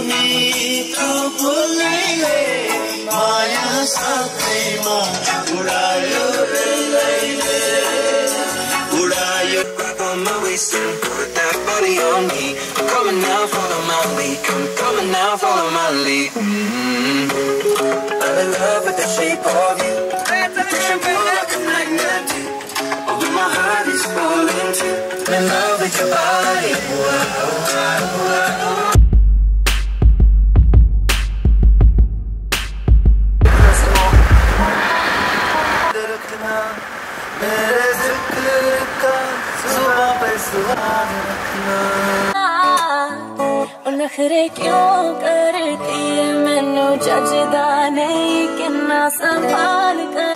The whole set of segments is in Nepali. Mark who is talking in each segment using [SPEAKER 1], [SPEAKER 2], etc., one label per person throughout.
[SPEAKER 1] मिठो बोलैले माया साथैमा उडायो रेलैले उडायो on my waist and put that body on me. I'm coming now, follow my lead. Coming now, follow my lead. I'm in love with the shape of you. Pushing pull like a magnet. Although my heart is falling too. I'm in love with your body.
[SPEAKER 2] नखरे क्यों करती है मैनू जजदा नहीं किन्ना संभाल कर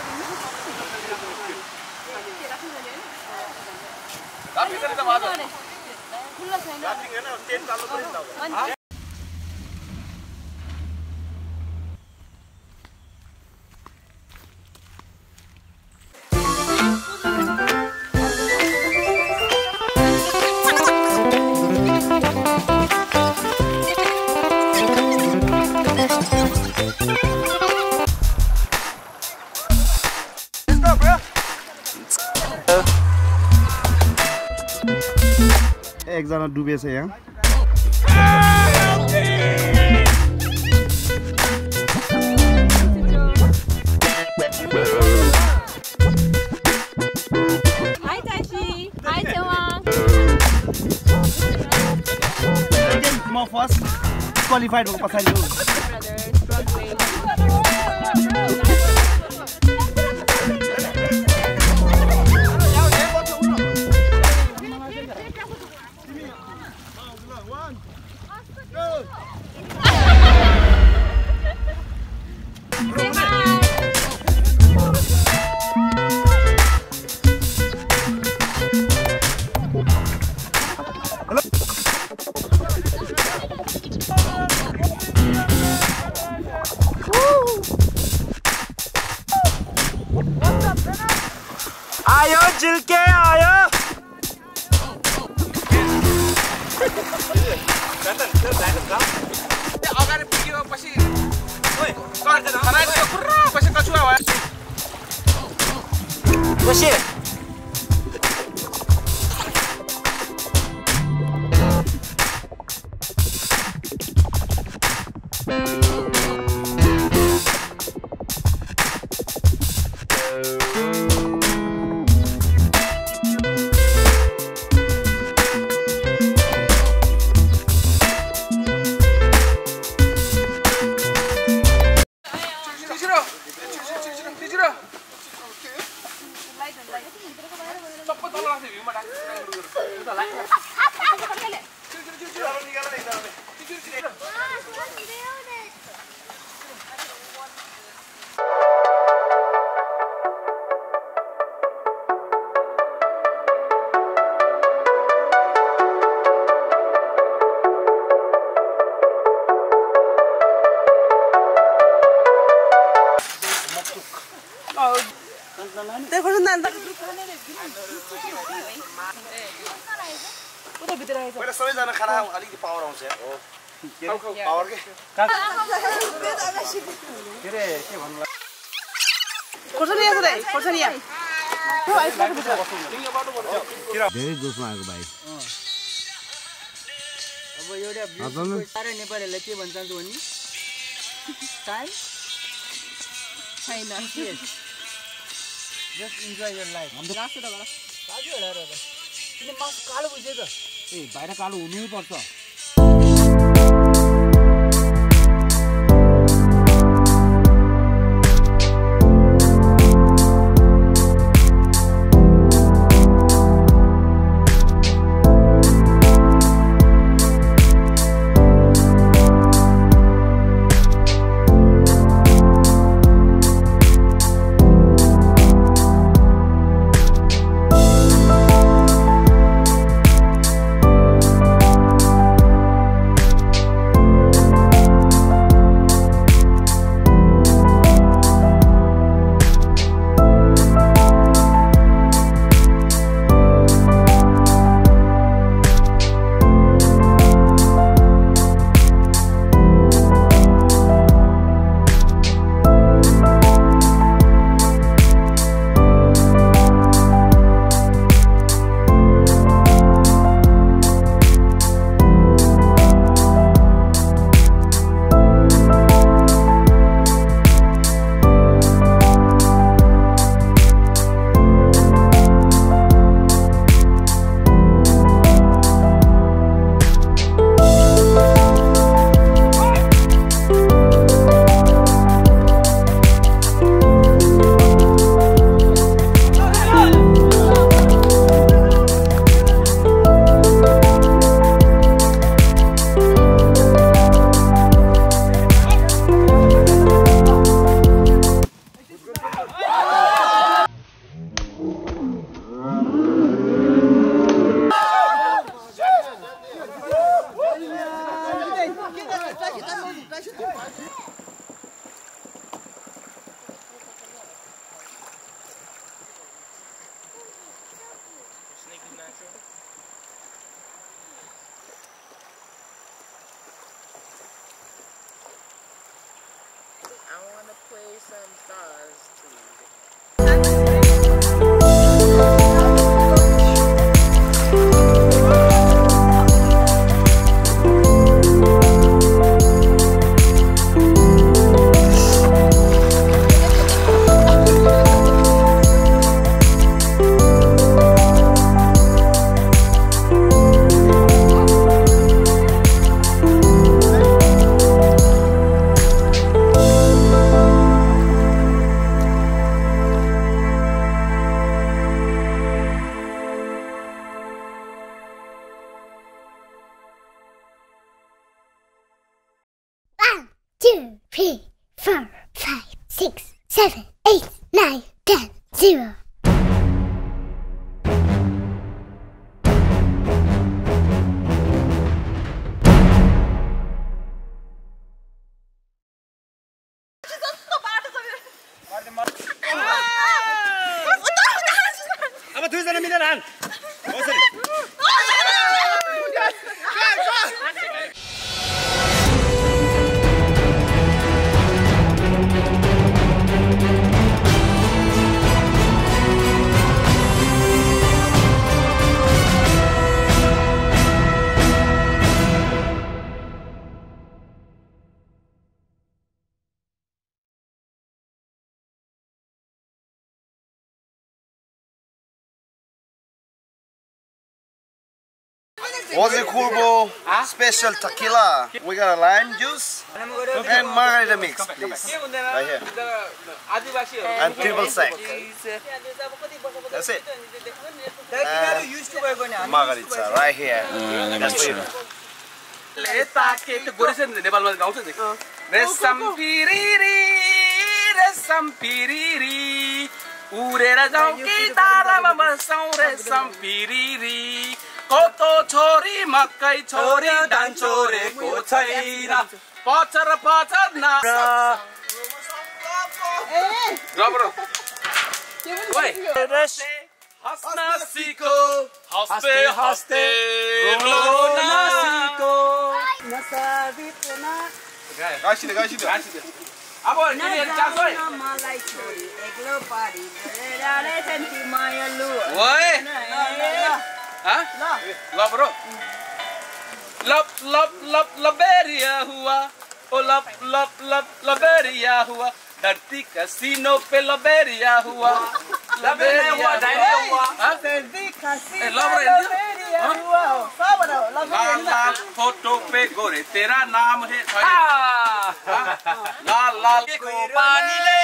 [SPEAKER 3] एकजना डुबेछ यहाँ
[SPEAKER 2] Hi Tashi Hi TSEWANG
[SPEAKER 3] म फर्स्ट क्वालिफाइड भएको पछाडि हो आयो जिल्के आयो
[SPEAKER 4] अगाडि पुग्यो पछि ओइ खरायो पुरा पछि कछुवा भयो
[SPEAKER 3] पछि पहिला सबैजना खाना अलिकति पावर आउँछ पावर के के भन्नु धेरै जोसमा आएको भाइ
[SPEAKER 5] अब एउटा सारा नेपालीहरुले के भन्छ भने टाइम छैन जस्ट इन्जॉय योर लाइफ हाम्रो लास्ट त गरा बाजु होला र किन मास कालो बुझ्यो त ए बाहिर कालो हुनै पर्छ
[SPEAKER 4] some stars too.
[SPEAKER 3] अब दुईजना मिलेर हान कसरी Aussie Cool Bowl special tequila. We got a lime juice and margarita mix, please. Right here. And triple sec. That's it. And margarita right here. That's for you.
[SPEAKER 4] Koto chori makai chori dan chore ko chaina pachar na Robro Oi hasna siko haste rolona siko Gashi Abo ni chas oi malai chori eklo pari rare senti maya lu Oi Huh? Love bro. Laberia hua. Oh laberia hua. Dharti casino pe laberia hua. Laberia hua. Huh? Dharti casino pe laberia hua. Laal photo pe gore tera naam hai. Laal ko pani le.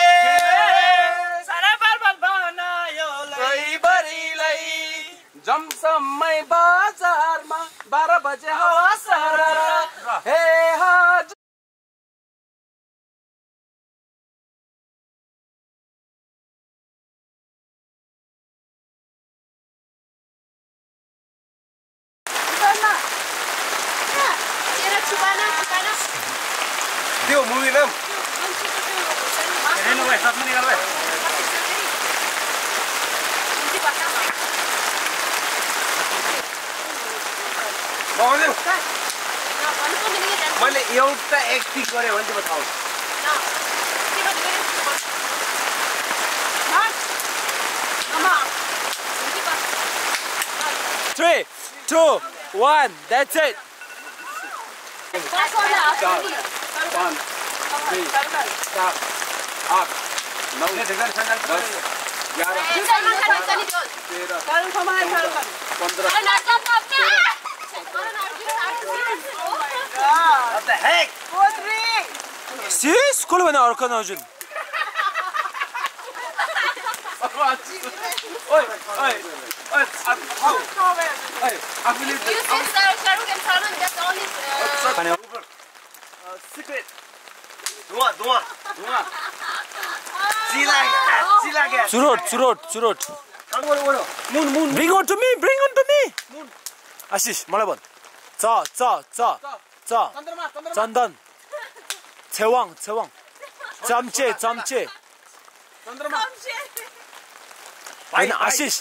[SPEAKER 4] Sara barbad banayo lai bari lai. Jamsamai bazar ma 12 baje hawa sarara he haj Tio movie nam Reno vai sab nigal vai Bawale मैले एउटा एक्टिङ गरे भने चाहिँ बताऊ
[SPEAKER 5] 3, 2, 1, that's it.
[SPEAKER 3] What the heck?
[SPEAKER 5] Serious? School bana arka naujun.
[SPEAKER 3] Secret. Dua.
[SPEAKER 5] Surut. Moon. Bring on to me. Moon. Ashish, malabon. Cha. Chandan. Tewang. Chamche. And Ashish.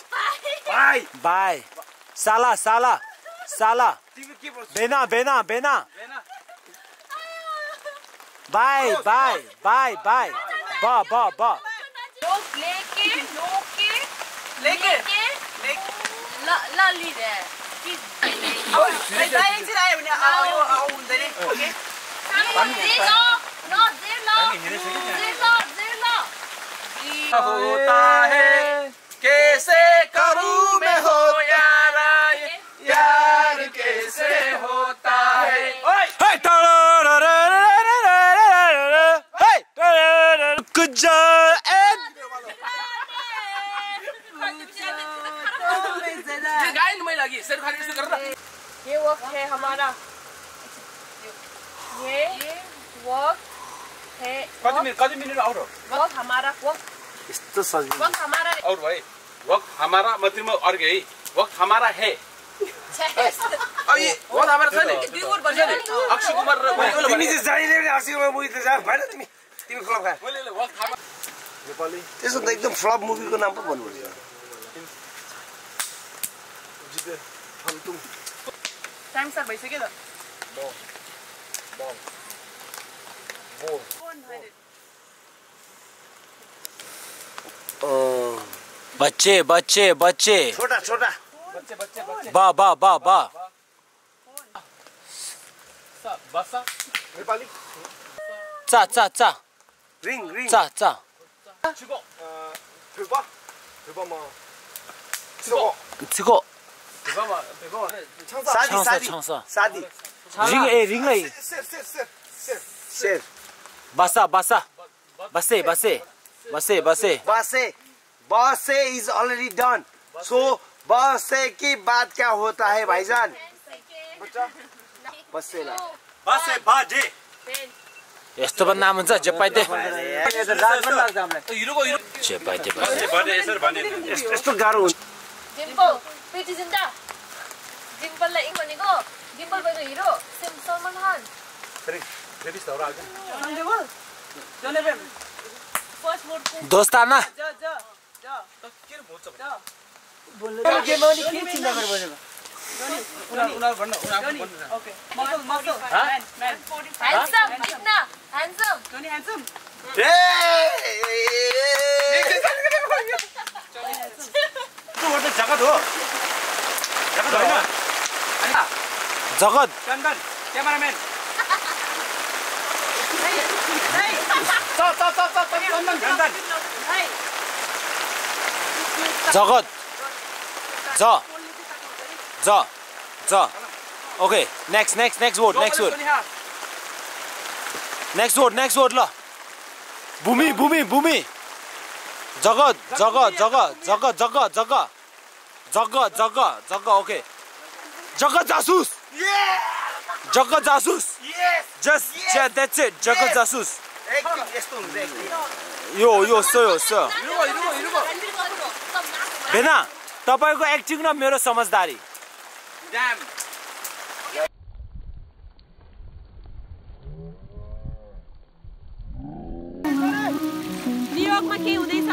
[SPEAKER 5] Bye. Sala. Bena. Bye. बा
[SPEAKER 4] लेके
[SPEAKER 2] लली रे
[SPEAKER 4] एकछिन आयो भने आउ हुँदैन ओके होता है कैसे करूं मैं हो यार कैसे होता है
[SPEAKER 2] ये वक्त है हमारा ये वक्त है
[SPEAKER 4] कति मिनट आउट
[SPEAKER 2] वक्त हमारा
[SPEAKER 3] यस्तो सजिलो
[SPEAKER 2] वक्त हमारा
[SPEAKER 4] और भाई वक्त हमारा मतलब अर्कै है वक्त हमारा है ये वक्त हमारा छैन अक्षय कुमार र
[SPEAKER 5] तिमी चाहिँ जाइले नि अक्षय कुमार मुभी त जा भएन तिमी फ्लप खा
[SPEAKER 4] वक्त हमारा
[SPEAKER 3] नेपाली
[SPEAKER 5] त्यसो त एकदम फ्लप मुभीको नाम पो भन्नुपर्छ
[SPEAKER 2] टाइम सर भइसक्यो त
[SPEAKER 5] बच्चे
[SPEAKER 3] छोटा
[SPEAKER 5] बा
[SPEAKER 4] बसा
[SPEAKER 3] नेपाली
[SPEAKER 5] चा
[SPEAKER 3] रिङ
[SPEAKER 5] चा
[SPEAKER 4] छिगो
[SPEAKER 5] छिको
[SPEAKER 3] सादी
[SPEAKER 5] रिङलाई
[SPEAKER 3] शेर बसे is already done so बसे की बात क्या होता है भाईजान बसेला बाजे
[SPEAKER 5] यस्तो पनि नाम हुन्छ जेपाइते
[SPEAKER 3] यस्तो गाह्रो हुन्छ
[SPEAKER 2] डिम्पल प्रिटी जिन्दा डिम्पललाई इङ भनेको डिम्पल भएको हिरो सलमान खान
[SPEAKER 5] दोस्ताना
[SPEAKER 2] ह्यान्डसम कितना ह्यान्डसम
[SPEAKER 3] जगत हो
[SPEAKER 5] जगत
[SPEAKER 4] क्यामेराम्यान
[SPEAKER 5] जगत ज ओके नेक्स्ट वर्ड ल भूमि जगत ओके जगत जासूस just that's it जगत जासूस यो बेना तपाईको एक्टिङ र मेरो समझदारी
[SPEAKER 2] न्युयोर्कमा के हुँदैछ